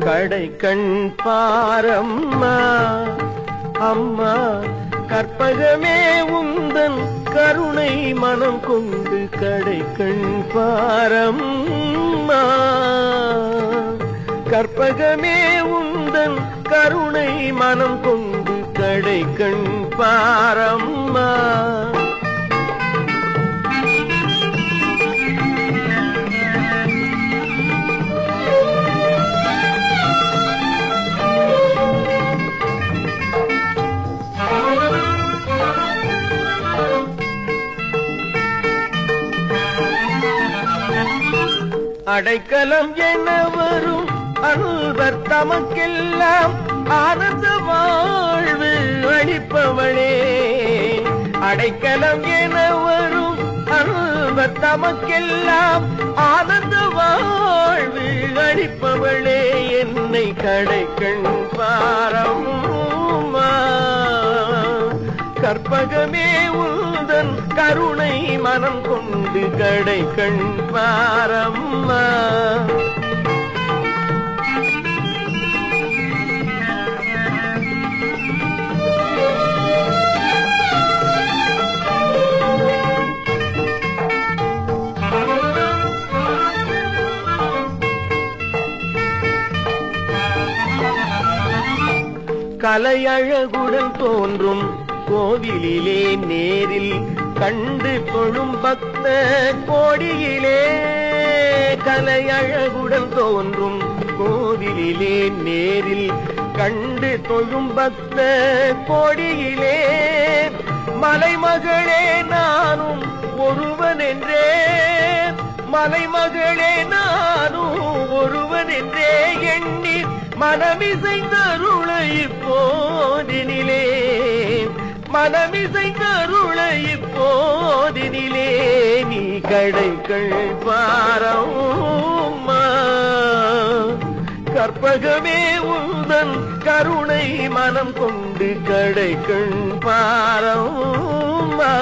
கடை கண் பாரம்மா அம்மா கற்பகமே உந்தன் கருணை மனம் கொண்டு கடை கண் பாரம்மா கற்பகமே உந்தன் கருணை மனம் கொண்டு கடை கண் பாரம்மா அடைக்கலம் என வரும் அன்பர் தமக்கெல்லாம் ஆனந்த வாழ்வு அளிப்பவளே அடைக்கலம் என வரும் அன்பர் தமக்கெல்லாம் ஆனந்த வாழ்வு அளிப்பவளே என்னை கடைக்கண் பாரம்மா கற்பகமே உந்தன் கருணை மனம் கொண்டு கடை கண் பாரம்மா கலையழகுடன் தோன்றும் கோவிலிலே நேரில் கண்டு தொழும் பக்த கோடியிலே கலையழகுடன் தோன்றும் கோவிலிலே நேரில் கண்டு தொழும் பக்த கோடியிலே மலைமகளே நானும் ஒருவன் என்றே மலைமகளே நானும் ஒருவன் என்றே எண்ணி மனமிசைந்தருள இப்போதினிலே மனமிசைந்தருள இப்போதினிலே நீ கடைகள் பாரம்மா கற்பகமே உந்தன் கருணை மனம் கொண்டு கடைகள் பாரம்மா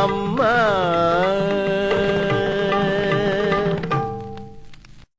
அம்மா